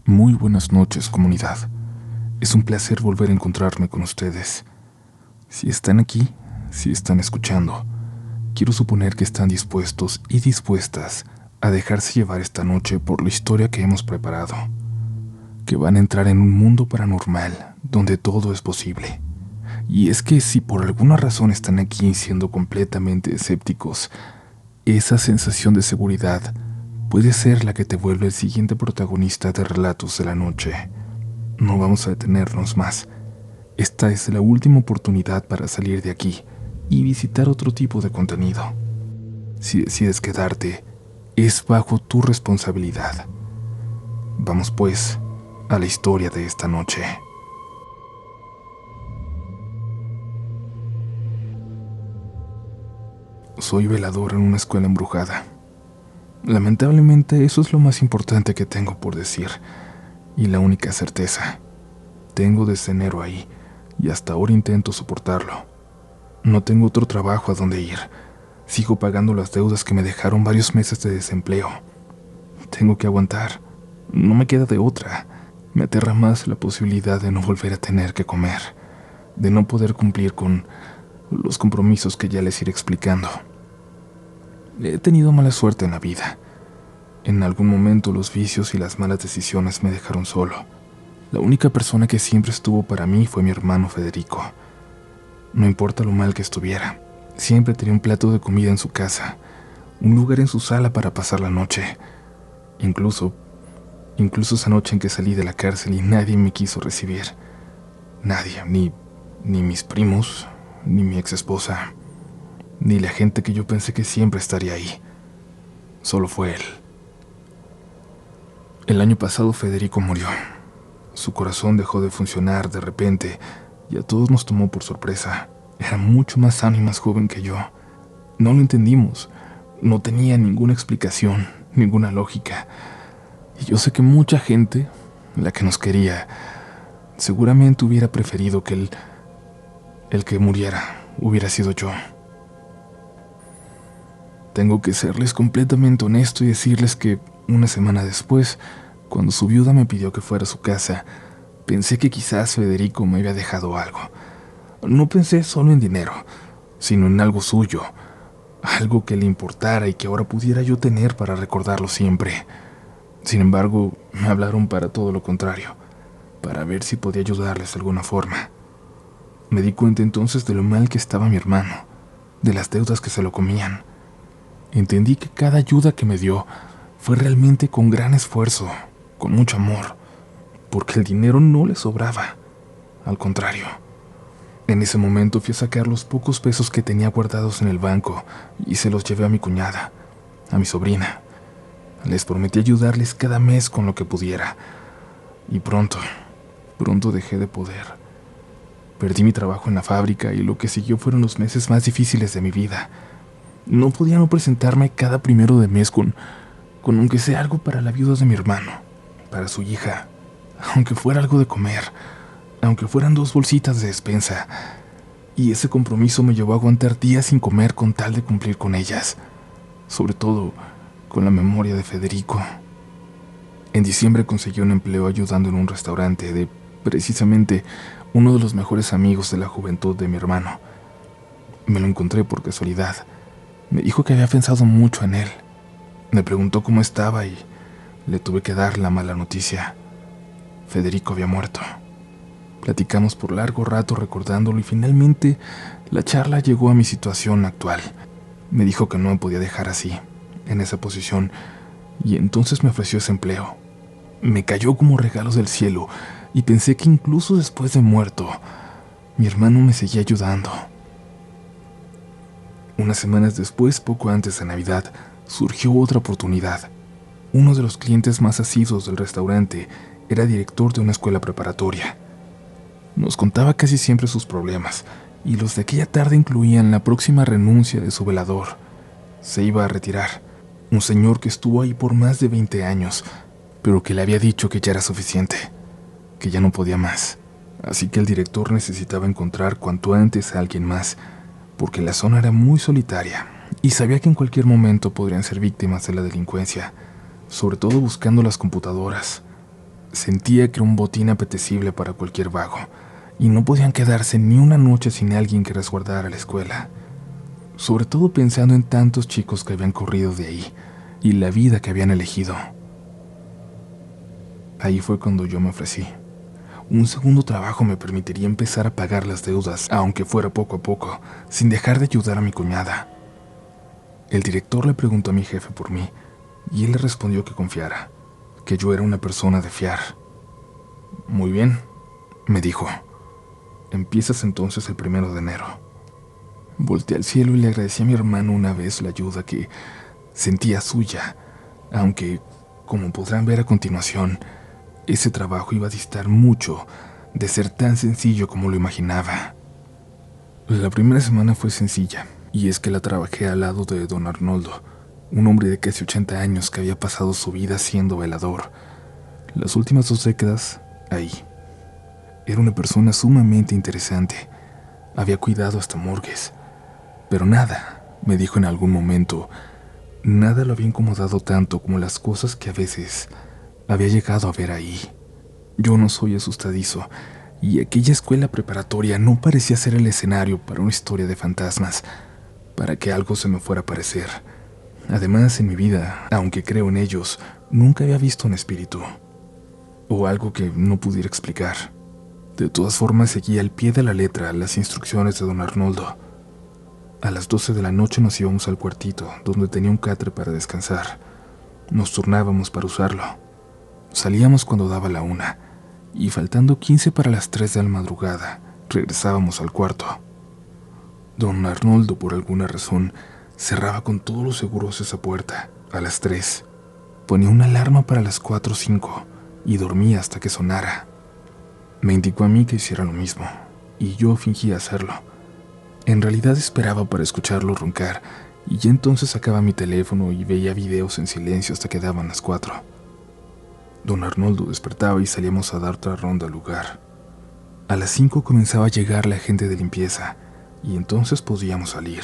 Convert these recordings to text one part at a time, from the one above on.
Muy buenas noches, comunidad. Es un placer volver a encontrarme con ustedes. Si están aquí, si están escuchando, quiero suponer que están dispuestos y dispuestas a dejarse llevar esta noche por la historia que hemos preparado, que van a entrar en un mundo paranormal donde todo es posible. Y es que si por alguna razón están aquí siendo completamente escépticos, esa sensación de seguridad puede ser la que te vuelve el siguiente protagonista de Relatos de la Noche. No vamos a detenernos más. Esta es la última oportunidad para salir de aquí y visitar otro tipo de contenido. Si decides quedarte, es bajo tu responsabilidad. Vamos pues a la historia de esta noche. Soy velador en una escuela embrujada. Lamentablemente eso es lo más importante que tengo por decir, y la única certeza. Tengo desde enero ahí, y hasta ahora intento soportarlo. No tengo otro trabajo a donde ir. Sigo pagando las deudas que me dejaron varios meses de desempleo. Tengo que aguantar. No me queda de otra. Me aterra más la posibilidad de no volver a tener que comer, de no poder cumplir con los compromisos que ya les iré explicando. He tenido mala suerte en la vida. En algún momento los vicios y las malas decisiones me dejaron solo. La única persona que siempre estuvo para mí fue mi hermano Federico. No importa lo mal que estuviera, siempre tenía un plato de comida en su casa, un lugar en su sala para pasar la noche. Incluso esa noche en que salí de la cárcel y nadie me quiso recibir. Nadie, ni mis primos, ni mi exesposa, ni la gente que yo pensé que siempre estaría ahí. Solo fue él. El año pasado Federico murió. Su corazón dejó de funcionar de repente y a todos nos tomó por sorpresa. Era mucho más sano y más joven que yo. No lo entendimos. No tenía ninguna explicación, ninguna lógica. Y yo sé que mucha gente, la que nos quería, seguramente hubiera preferido que el que muriera hubiera sido yo. Tengo que serles completamente honesto y decirles que una semana después, cuando su viuda me pidió que fuera a su casa, pensé que quizás Federico me había dejado algo. No pensé solo en dinero, sino en algo suyo, algo que le importara y que ahora pudiera yo tener para recordarlo siempre. Sin embargo, me hablaron para todo lo contrario, para ver si podía ayudarles de alguna forma. Me di cuenta entonces de lo mal que estaba mi hermano, de las deudas que se lo comían. Entendí que cada ayuda que me dio fue realmente con gran esfuerzo, con mucho amor, porque el dinero no le sobraba. Al contrario, en ese momento fui a sacar los pocos pesos que tenía guardados en el banco y se los llevé a mi cuñada, a mi sobrina. Les prometí ayudarles cada mes con lo que pudiera. Y pronto dejé de poder. Perdí mi trabajo en la fábrica y lo que siguió fueron los meses más difíciles de mi vida. No podía no presentarme cada primero de mes con aunque sea algo para la viuda de mi hermano, para su hija, aunque fuera algo de comer, aunque fueran 2 bolsitas de despensa. Y ese compromiso me llevó a aguantar días sin comer con tal de cumplir con ellas, sobre todo con la memoria de Federico. En diciembre conseguí un empleo ayudando en un restaurante de, precisamente, uno de los mejores amigos de la juventud de mi hermano. Me lo encontré por casualidad. Me dijo que había pensado mucho en él. Me preguntó cómo estaba y le tuve que dar la mala noticia. Federico había muerto. Platicamos por largo rato recordándolo y finalmente la charla llegó a mi situación actual. Me dijo que no me podía dejar así, en esa posición, y entonces me ofreció ese empleo. Me cayó como regalos del cielo y pensé que incluso después de muerto, mi hermano me seguía ayudando. Unas semanas después, poco antes de Navidad, surgió otra oportunidad. Uno de los clientes más asiduos del restaurante era director de una escuela preparatoria. Nos contaba casi siempre sus problemas, y los de aquella tarde incluían la próxima renuncia de su velador. Se iba a retirar, un señor que estuvo ahí por más de 20 años, pero que le había dicho que ya era suficiente, que ya no podía más. Así que el director necesitaba encontrar cuanto antes a alguien más, porque la zona era muy solitaria y sabía que en cualquier momento podrían ser víctimas de la delincuencia, sobre todo buscando las computadoras. Sentía que era un botín apetecible para cualquier vago, y no podían quedarse ni una noche sin alguien que resguardara la escuela. Sobre todo pensando en tantos chicos que habían corrido de ahí, y la vida que habían elegido. Ahí fue cuando yo me ofrecí. Un segundo trabajo me permitiría empezar a pagar las deudas, aunque fuera poco a poco, sin dejar de ayudar a mi cuñada. El director le preguntó a mi jefe por mí, y él le respondió que confiara, que yo era una persona de fiar. Muy bien, me dijo. Empiezas entonces el 1 de enero. Volteé al cielo y le agradecí a mi hermano una vez la ayuda que sentía suya, aunque, como podrán ver a continuación, ese trabajo iba a distar mucho de ser tan sencillo como lo imaginaba. La primera semana fue sencilla, y es que la trabajé al lado de don Arnoldo, un hombre de casi 80 años que había pasado su vida siendo velador. Las últimas 2 décadas, ahí. Era una persona sumamente interesante. Había cuidado hasta morgues. Pero nada, me dijo en algún momento, nada lo había incomodado tanto como las cosas que a veces había llegado a ver ahí. Yo no soy asustadizo, y aquella escuela preparatoria no parecía ser el escenario para una historia de fantasmas, para que algo se me fuera a aparecer. Además, en mi vida, aunque creo en ellos, nunca había visto un espíritu, o algo que no pudiera explicar. De todas formas, seguía al pie de la letra las instrucciones de don Arnoldo. A las 12 de la noche nos íbamos al cuartito, donde tenía un catre para descansar. Nos turnábamos para usarlo. Salíamos cuando daba la 1, y faltando 15 para las 3 de la madrugada, regresábamos al cuarto. Don Arnoldo, por alguna razón, cerraba con todos los seguros esa puerta, a las 3. Ponía una alarma para las 4 o 5, y dormía hasta que sonara. Me indicó a mí que hiciera lo mismo, y yo fingía hacerlo. En realidad esperaba para escucharlo roncar, y ya entonces sacaba mi teléfono y veía videos en silencio hasta que daban las 4. Don Arnoldo despertaba y salíamos a dar otra ronda al lugar. A las 5 comenzaba a llegar la gente de limpieza, y entonces podíamos salir.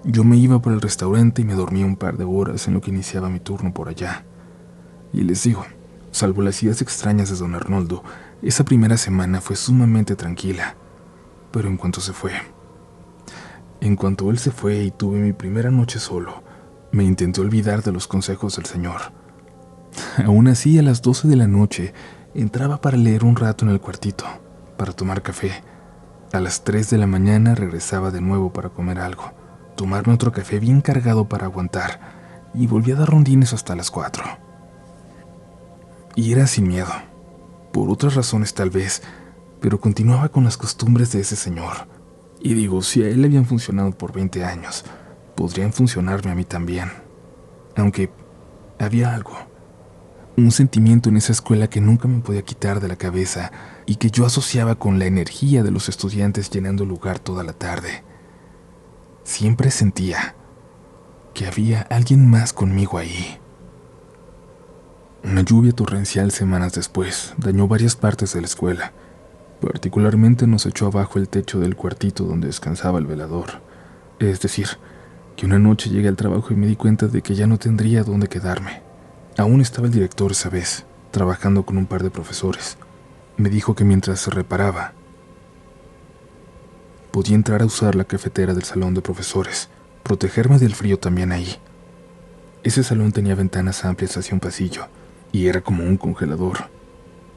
Yo me iba por el restaurante y me dormía un par de horas en lo que iniciaba mi turno por allá. Y les digo, salvo las ideas extrañas de don Arnoldo, esa primera semana fue sumamente tranquila. Pero en cuanto él se fue y tuve mi primera noche solo, me intenté olvidar de los consejos del señor. Aún así, a las 12 de la noche, entraba para leer un rato en el cuartito, para tomar café. A las 3 de la mañana regresaba de nuevo para comer algo, tomarme otro café bien cargado para aguantar, y volví a dar rondines hasta las 4. Y era sin miedo, por otras razones tal vez, pero continuaba con las costumbres de ese señor. Y digo, si a él le habían funcionado por 20 años, podrían funcionarme a mí también. Aunque había algo, un sentimiento en esa escuela que nunca me podía quitar de la cabeza y que yo asociaba con la energía de los estudiantes llenando el lugar toda la tarde. Siempre sentía que había alguien más conmigo ahí. Una lluvia torrencial semanas después dañó varias partes de la escuela. Particularmente nos echó abajo el techo del cuartito donde descansaba el velador. Es decir, que una noche llegué al trabajo y me di cuenta de que ya no tendría dónde quedarme. Aún estaba el director esa vez, trabajando con un par de profesores. Me dijo que mientras se reparaba, podía entrar a usar la cafetera del salón de profesores, protegerme del frío también ahí. Ese salón tenía ventanas amplias hacia un pasillo, y era como un congelador.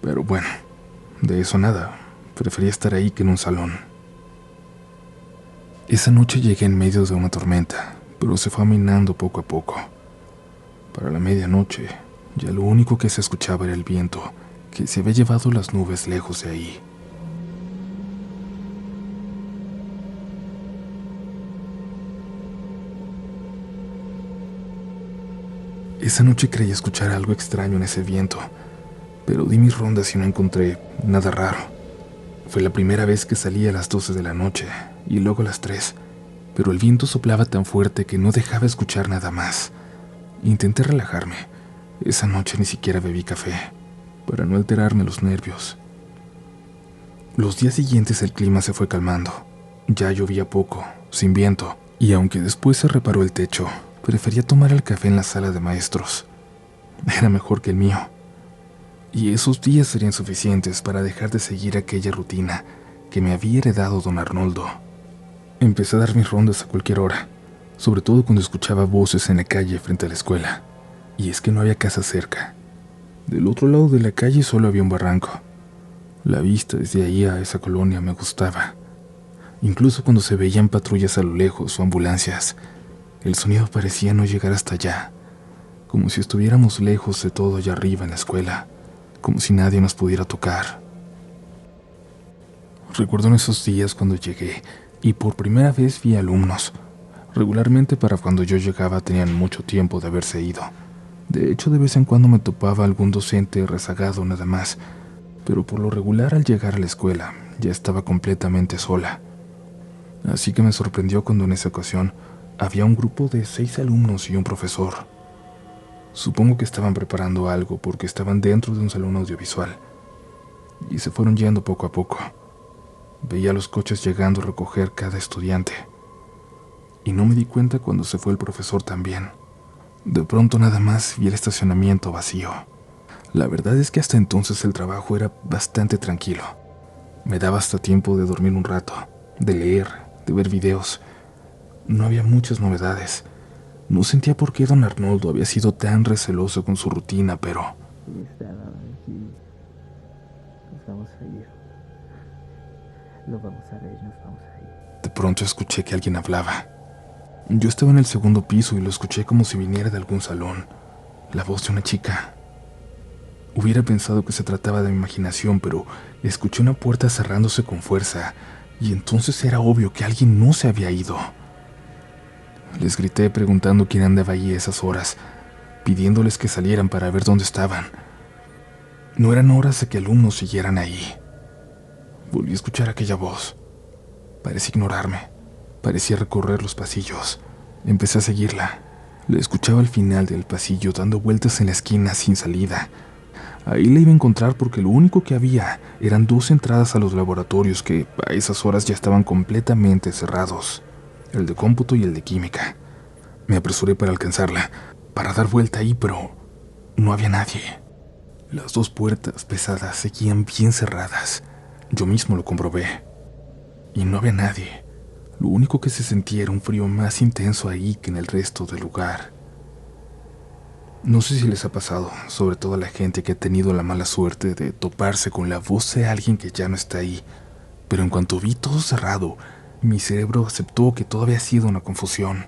Pero bueno, de eso nada. Prefería estar ahí que en un salón. Esa noche llegué en medio de una tormenta, pero se fue aminando poco a poco. Para la medianoche, ya lo único que se escuchaba era el viento, que se había llevado las nubes lejos de ahí. Esa noche creí escuchar algo extraño en ese viento, pero di mis rondas y no encontré nada raro. Fue la primera vez que salí a las 12 de la noche y luego a las 3, pero el viento soplaba tan fuerte que no dejaba escuchar nada más. Intenté relajarme. Esa noche ni siquiera bebí café, para no alterarme los nervios. Los días siguientes el clima se fue calmando. Ya llovía poco, sin viento, y aunque después se reparó el techo, prefería tomar el café en la sala de maestros. Era mejor que el mío. Y esos días serían suficientes para dejar de seguir aquella rutina que me había heredado don Arnoldo. Empecé a dar mis rondas a cualquier hora, sobre todo cuando escuchaba voces en la calle frente a la escuela. Y es que no había casa cerca. Del otro lado de la calle solo había un barranco. La vista desde ahí a esa colonia me gustaba. Incluso cuando se veían patrullas a lo lejos o ambulancias, el sonido parecía no llegar hasta allá, como si estuviéramos lejos de todo allá arriba en la escuela, como si nadie nos pudiera tocar. Recuerdo en esos días cuando llegué y por primera vez vi alumnos. Regularmente para cuando yo llegaba tenían mucho tiempo de haberse ido. De hecho, de vez en cuando me topaba algún docente rezagado nada más, pero por lo regular al llegar a la escuela ya estaba completamente sola. Así que me sorprendió cuando en esa ocasión había un grupo de 6 alumnos y un profesor. Supongo que estaban preparando algo porque estaban dentro de un salón audiovisual y se fueron yendo poco a poco. Veía los coches llegando a recoger cada estudiante y no me di cuenta cuando se fue el profesor también. De pronto nada más vi el estacionamiento vacío. La verdad es que hasta entonces el trabajo era bastante tranquilo. Me daba hasta tiempo de dormir un rato, de leer, de ver videos. No había muchas novedades. No sentía por qué don Arnoldo había sido tan receloso con su rutina, pero... Nos vamos a ir. Lo vamos a ver, nos vamos a ir. De pronto escuché que alguien hablaba. Yo estaba en el segundo piso y lo escuché como si viniera de algún salón. La voz de una chica. Hubiera pensado que se trataba de mi imaginación, pero escuché una puerta cerrándose con fuerza, y entonces era obvio que alguien no se había ido. Les grité preguntando quién andaba ahí a esas horas, pidiéndoles que salieran para ver dónde estaban. No eran horas de que alumnos siguieran ahí. Volví a escuchar aquella voz. Parecía ignorarme, parecía recorrer los pasillos. Empecé a seguirla. La escuchaba al final del pasillo dando vueltas en la esquina sin salida. Ahí la iba a encontrar porque lo único que había eran 2 entradas a los laboratorios que a esas horas ya estaban completamente cerrados, el de cómputo y el de química. Me apresuré para alcanzarla, para dar vuelta ahí, pero no había nadie. Las 2 puertas pesadas seguían bien cerradas. Yo mismo lo comprobé. Y no había nadie. Lo único que se sentía era un frío más intenso ahí que en el resto del lugar. No sé si les ha pasado, sobre todo a la gente que ha tenido la mala suerte de toparse con la voz de alguien que ya no está ahí, pero en cuanto vi todo cerrado, mi cerebro aceptó que todo había sido una confusión.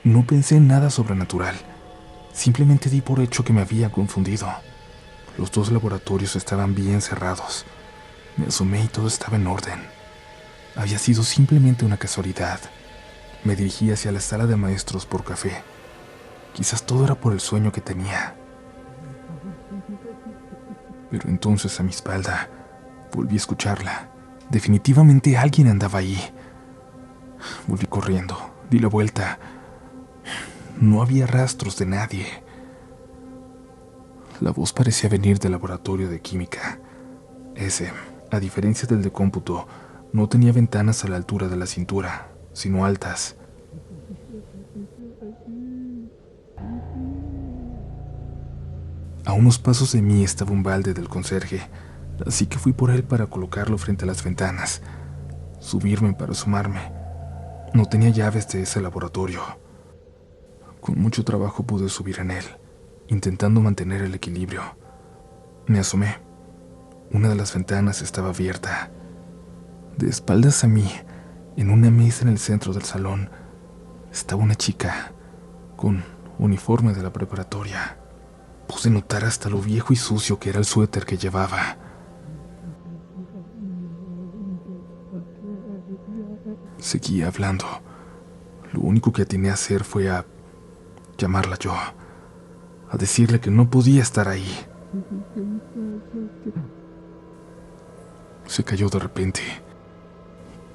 No pensé en nada sobrenatural, simplemente di por hecho que me había confundido. Los 2 laboratorios estaban bien cerrados. Me asomé y todo estaba en orden. Había sido simplemente una casualidad. Me dirigí hacia la sala de maestros por café. Quizás todo era por el sueño que tenía. Pero entonces a mi espalda volví a escucharla. Definitivamente alguien andaba ahí. Volví corriendo, di la vuelta. No había rastros de nadie. La voz parecía venir del laboratorio de química. Ese, a diferencia del de cómputo, no tenía ventanas a la altura de la cintura, sino altas. A unos pasos de mí estaba un balde del conserje, así que fui por él para colocarlo frente a las ventanas, subirme para asomarme. No tenía llaves de ese laboratorio. Con mucho trabajo pude subir en él, intentando mantener el equilibrio. Me asomé. Una de las ventanas estaba abierta. De espaldas a mí, en una mesa en el centro del salón, estaba una chica con uniforme de la preparatoria. Pude notar hasta lo viejo y sucio que era el suéter que llevaba. Seguía hablando. Lo único que atiné a hacer fue a llamarla yo, a decirle que no podía estar ahí. Se cayó de repente,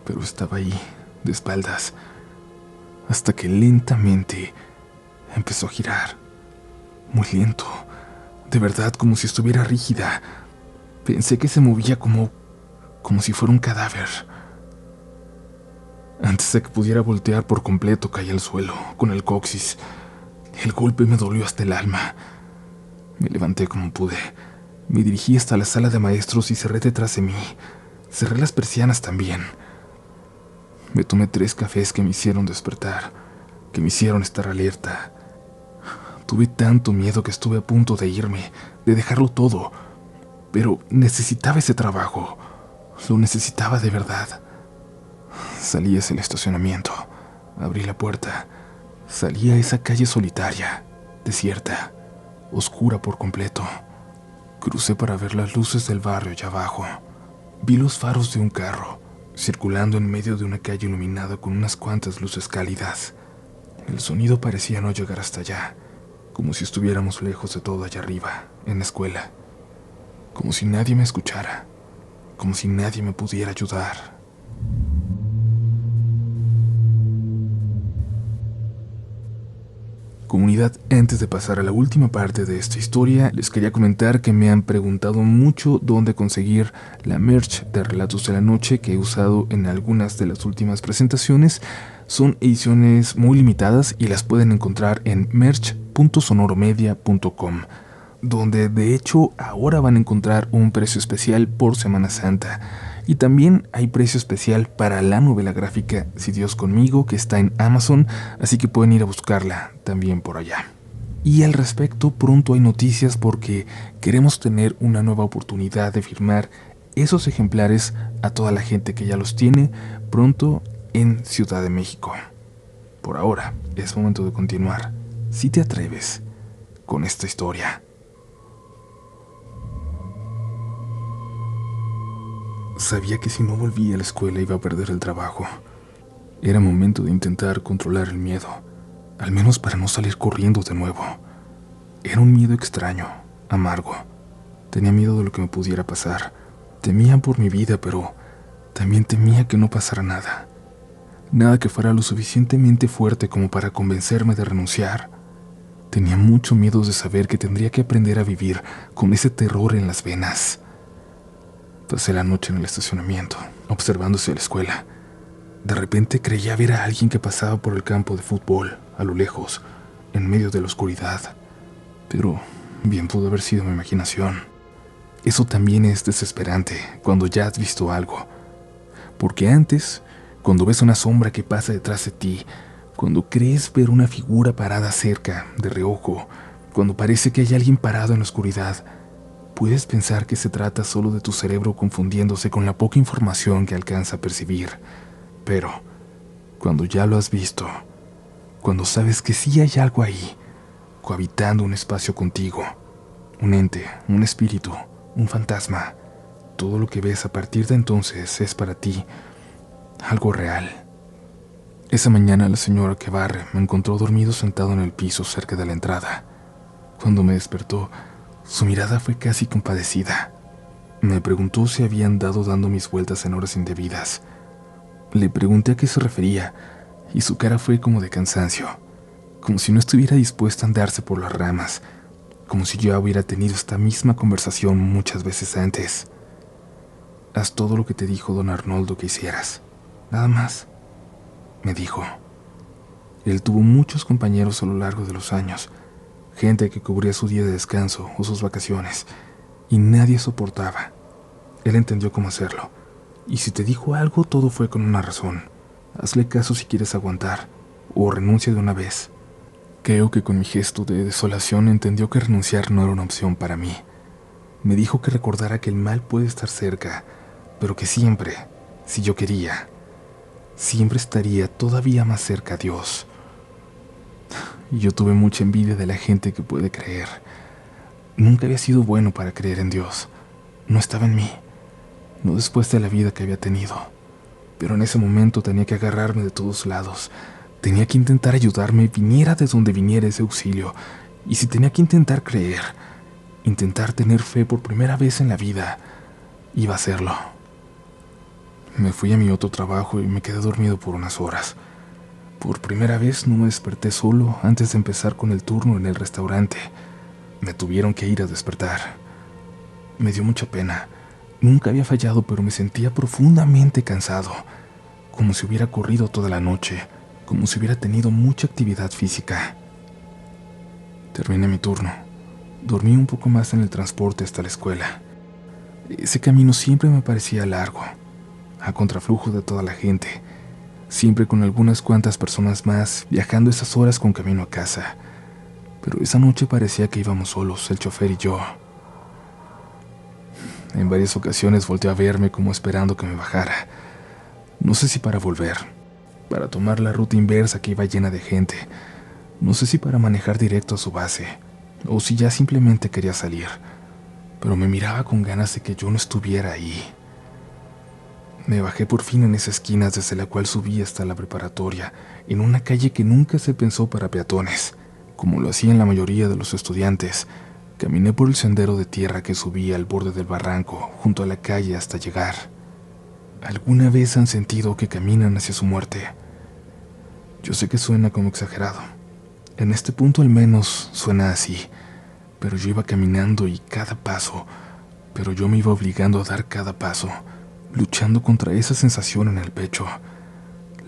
pero estaba ahí, de espaldas, hasta que lentamente empezó a girar. Muy lento, de verdad, como si estuviera rígida. Pensé que se movía como si fuera un cadáver. Antes de que pudiera voltear por completo, caí al suelo, con el coxis. El golpe me dolió hasta el alma. Me levanté como pude, Me dirigí hasta la sala de maestros y cerré detrás de mí. Cerré las persianas también. Me tomé 3 cafés que me hicieron despertar, que me hicieron estar alerta. Tuve tanto miedo que estuve a punto de irme, de dejarlo todo, pero necesitaba ese trabajo. Lo necesitaba de verdad. Salí hacia el estacionamiento, abrí la puerta, salí a esa calle solitaria, desierta, oscura por completo. Crucé para ver las luces del barrio allá abajo. Vi los faros de un carro, circulando en medio de una calle iluminada con unas cuantas luces cálidas. El sonido parecía no llegar hasta allá, como si estuviéramos lejos de todo allá arriba, en la escuela. Como si nadie me escuchara, como si nadie me pudiera ayudar. Comunidad, antes de pasar a la última parte de esta historia, les quería comentar que me han preguntado mucho dónde conseguir la merch de Relatos de la Noche que he usado en algunas de las últimas presentaciones. Son ediciones muy limitadas y las pueden encontrar en merch.sonoromedia.com, donde de hecho ahora van a encontrar un precio especial por Semana Santa. Y también hay precio especial para la novela gráfica Si Dios Conmigo, que está en Amazon, así que pueden ir a buscarla también por allá. Y al respecto, pronto hay noticias porque queremos tener una nueva oportunidad de firmar esos ejemplares a toda la gente que ya los tiene pronto en Ciudad de México. Por ahora, es momento de continuar, si te atreves, con esta historia. Sabía que si no volvía a la escuela iba a perder el trabajo. Era momento de intentar controlar el miedo, al menos para no salir corriendo de nuevo. Era un miedo extraño, amargo. Tenía miedo de lo que me pudiera pasar. Temía por mi vida, pero también temía que no pasara nada. Nada que fuera lo suficientemente fuerte como para convencerme de renunciar. Tenía mucho miedo de saber que tendría que aprender a vivir con ese terror en las venas. Pasé la noche en el estacionamiento, observando hacia la escuela. De repente creía ver a alguien que pasaba por el campo de fútbol, a lo lejos, en medio de la oscuridad. Pero bien pudo haber sido mi imaginación. Eso también es desesperante cuando ya has visto algo. Porque antes, cuando ves una sombra que pasa detrás de ti, cuando crees ver una figura parada cerca, de reojo, cuando parece que hay alguien parado en la oscuridad, puedes pensar que se trata solo de tu cerebro confundiéndose con la poca información que alcanza a percibir. Pero, cuando ya lo has visto, cuando sabes que sí hay algo ahí, cohabitando un espacio contigo, un ente, un espíritu, un fantasma, todo lo que ves a partir de entonces es para ti algo real. Esa mañana la señora que barre me encontró dormido sentado en el piso cerca de la entrada. Cuando me despertó, su mirada fue casi compadecida. Me preguntó si había andado dando mis vueltas en horas indebidas. Le pregunté a qué se refería, y su cara fue como de cansancio, como si no estuviera dispuesta a andarse por las ramas, como si yo hubiera tenido esta misma conversación muchas veces antes. Haz todo lo que te dijo don Arnoldo que hicieras, nada más, me dijo. Él tuvo muchos compañeros a lo largo de los años, gente que cubría su día de descanso o sus vacaciones, y nadie soportaba. Él entendió cómo hacerlo, y si te dijo algo, todo fue con una razón. Hazle caso si quieres aguantar, o renuncia de una vez. Creo que con mi gesto de desolación entendió que renunciar no era una opción para mí. Me dijo que recordara que el mal puede estar cerca, pero que siempre, si yo quería, siempre estaría todavía más cerca a Dios. Y yo tuve mucha envidia de la gente que puede creer. Nunca había sido bueno para creer en Dios. No estaba en mí, no después de la vida que había tenido. Pero en ese momento tenía que agarrarme de todos lados. Tenía que intentar ayudarme, viniera de donde viniera ese auxilio. Y si tenía que intentar creer, intentar tener fe por primera vez en la vida, iba a hacerlo. Me fui a mi otro trabajo y me quedé dormido por unas horas. Por primera vez no me desperté solo antes de empezar con el turno en el restaurante. Me tuvieron que ir a despertar. Me dio mucha pena. Nunca había fallado, pero me sentía profundamente cansado, como si hubiera corrido toda la noche, como si hubiera tenido mucha actividad física. Terminé mi turno. Dormí un poco más en el transporte hasta la escuela. Ese camino siempre me parecía largo, a contraflujo de toda la gente, siempre con algunas cuantas personas más viajando esas horas con camino a casa. Pero esa noche parecía que íbamos solos, el chofer y yo. En varias ocasiones volteó a verme como esperando que me bajara. No sé si para volver, para tomar la ruta inversa que iba llena de gente, no sé si para manejar directo a su base, o si ya simplemente quería salir, pero me miraba con ganas de que yo no estuviera ahí. Me bajé por fin en esa esquina desde la cual subí hasta la preparatoria, en una calle que nunca se pensó para peatones, como lo hacían la mayoría de los estudiantes. Caminé por el sendero de tierra que subía al borde del barranco, junto a la calle hasta llegar. ¿Alguna vez han sentido que caminan hacia su muerte? Yo sé que suena como exagerado. En este punto al menos suena así, pero yo iba caminando y pero yo me iba obligando a dar cada paso, luchando contra esa sensación en el pecho,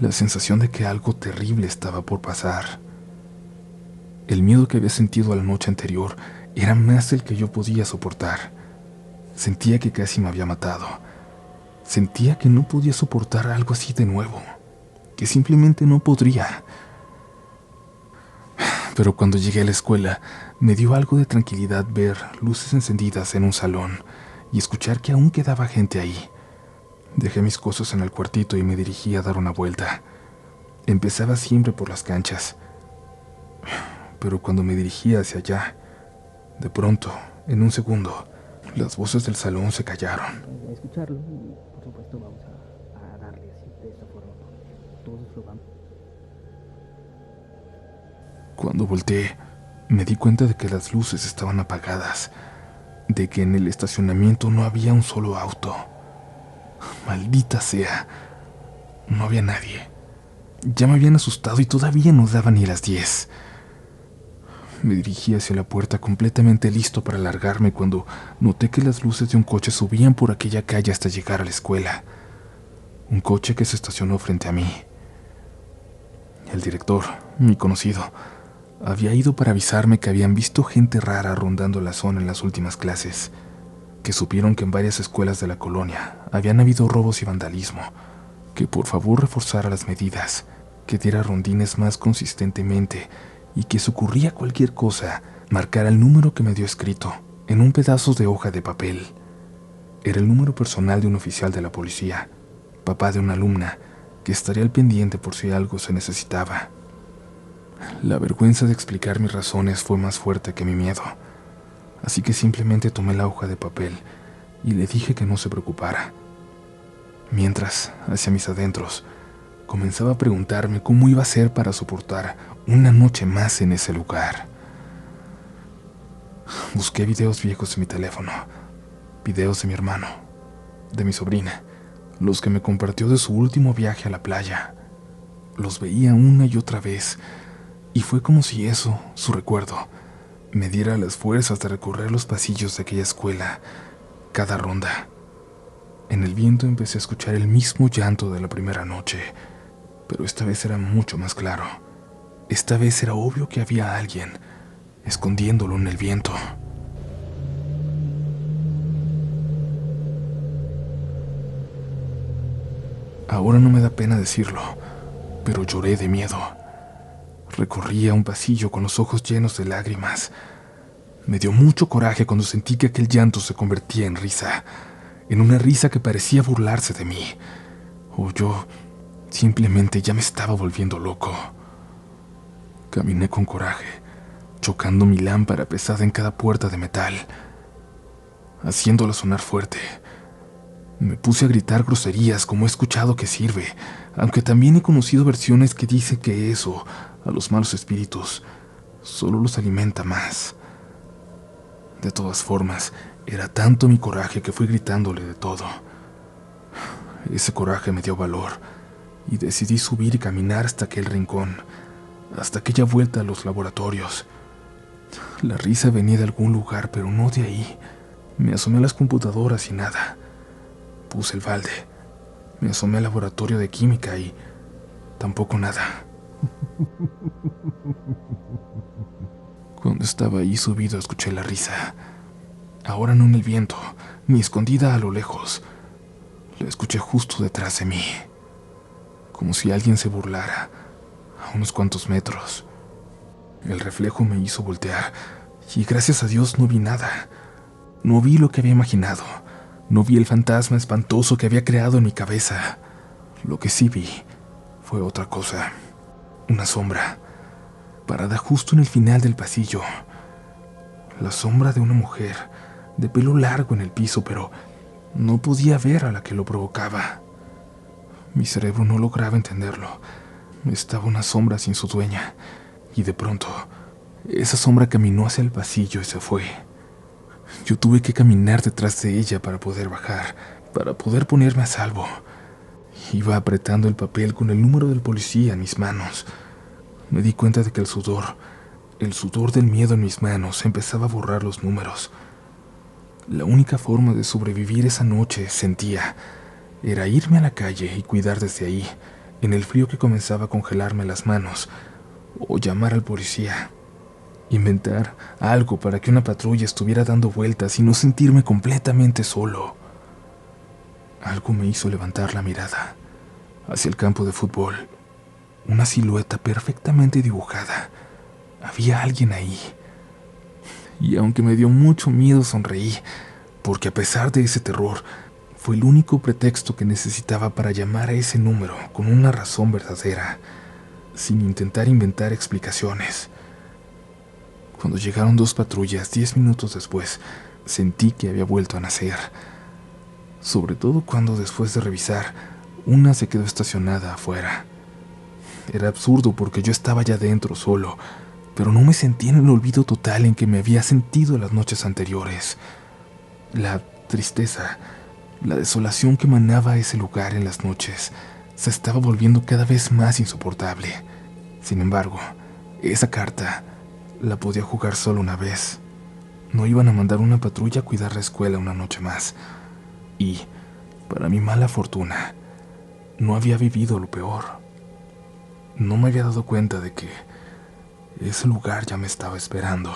la sensación de que algo terrible estaba por pasar. El miedo que había sentido la noche anterior era más del que yo podía soportar. Sentía que casi me había matado. Sentía que no podía soportar algo así de nuevo, que simplemente no podría. Pero cuando llegué a la escuela, me dio algo de tranquilidad ver luces encendidas en un salón y escuchar que aún quedaba gente ahí. Dejé mis cosas en el cuartito y me dirigí a dar una vuelta. Empezaba siempre por las canchas, pero cuando me dirigía hacia allá, de pronto, en un segundo, las voces del salón se callaron. Escucharlo y por supuesto vamos a darle así de esta forma porque todos lo vamos. Cuando volteé, me di cuenta de que las luces estaban apagadas, de que en el estacionamiento no había un solo auto. Maldita sea, no había nadie. Ya me habían asustado y todavía no daban ni las 10. Me dirigí hacia la puerta completamente listo para largarme cuando noté que las luces de un coche subían por aquella calle hasta llegar a la escuela. Un coche que se estacionó frente a mí. El director, mi conocido, había ido para avisarme que habían visto gente rara rondando la zona en las últimas clases, que supieron que en varias escuelas de la colonia habían habido robos y vandalismo, que por favor reforzara las medidas, que diera rondines más consistentemente y que si ocurría cualquier cosa, marcara el número que me dio escrito en un pedazo de hoja de papel. Era el número personal de un oficial de la policía, papá de una alumna, que estaría al pendiente por si algo se necesitaba. La vergüenza de explicar mis razones fue más fuerte que mi miedo, así que simplemente tomé la hoja de papel y le dije que no se preocupara. Mientras, hacia mis adentros, comenzaba a preguntarme cómo iba a ser para soportar una noche más en ese lugar. Busqué videos viejos en mi teléfono, videos de mi hermano, de mi sobrina, los que me compartió de su último viaje a la playa. Los veía una y otra vez, y fue como si eso, su recuerdo, me diera las fuerzas de recorrer los pasillos de aquella escuela, cada ronda. En el viento empecé a escuchar el mismo llanto de la primera noche, pero esta vez era mucho más claro. Esta vez era obvio que había alguien escondiéndolo en el viento. Ahora no me da pena decirlo, pero lloré de miedo. Recorría un pasillo con los ojos llenos de lágrimas. Me dio mucho coraje cuando sentí que aquel llanto se convertía en risa, en una risa que parecía burlarse de mí. O yo simplemente ya me estaba volviendo loco. Caminé con coraje, chocando mi lámpara pesada en cada puerta de metal, haciéndola sonar fuerte. Me puse a gritar groserías como he escuchado que sirve, aunque también he conocido versiones que dicen que eso, a los malos espíritus, solo los alimenta más. De todas formas, era tanto mi coraje que fui gritándole de todo. Ese coraje me dio valor y decidí subir y caminar hasta aquel rincón, hasta aquella vuelta a los laboratorios. La risa venía de algún lugar, pero no de ahí. Me asomé a las computadoras y nada. Puse el balde. Me asomé al laboratorio de química y tampoco nada. Cuando estaba ahí subido escuché la risa. Ahora no en el viento, ni escondida a lo lejos. La escuché justo detrás de mí, como si alguien se burlara, a unos cuantos metros. El reflejo me hizo voltear, y gracias a Dios no vi nada. No vi lo que había imaginado. No vi el fantasma espantoso que había creado en mi cabeza. Lo que sí vi fue otra cosa. Una sombra, parada justo en el final del pasillo. La sombra de una mujer, de pelo largo en el piso, pero no podía ver a la que lo provocaba. Mi cerebro no lograba entenderlo. Estaba una sombra sin su dueña, y de pronto, esa sombra caminó hacia el pasillo y se fue. Yo tuve que caminar detrás de ella para poder bajar, para poder ponerme a salvo. Iba apretando el papel con el número del policía en mis manos. Me di cuenta de que el sudor del miedo en mis manos empezaba a borrar los números. La única forma de sobrevivir esa noche, sentía, era irme a la calle y cuidar desde ahí, en el frío que comenzaba a congelarme las manos, o llamar al policía. Inventar algo para que una patrulla estuviera dando vueltas y no sentirme completamente solo. Algo me hizo levantar la mirada hacia el campo de fútbol. Una silueta perfectamente dibujada. Había alguien ahí. Y aunque me dio mucho miedo, sonreí, porque a pesar de ese terror, fue el único pretexto que necesitaba para llamar a ese número con una razón verdadera, sin intentar inventar explicaciones. Cuando llegaron 2 patrullas 10 minutos después, sentí que había vuelto a nacer. Sobre todo cuando, después de revisar, una se quedó estacionada afuera. Era absurdo porque yo estaba ya dentro solo, pero no me sentí en el olvido total en que me había sentido las noches anteriores. La tristeza, la desolación que emanaba ese lugar en las noches, se estaba volviendo cada vez más insoportable. Sin embargo, esa carta la podía jugar solo una vez. No iban a mandar una patrulla a cuidar la escuela una noche más. Y, para mi mala fortuna, no había vivido lo peor. No me había dado cuenta de que ese lugar ya me estaba esperando.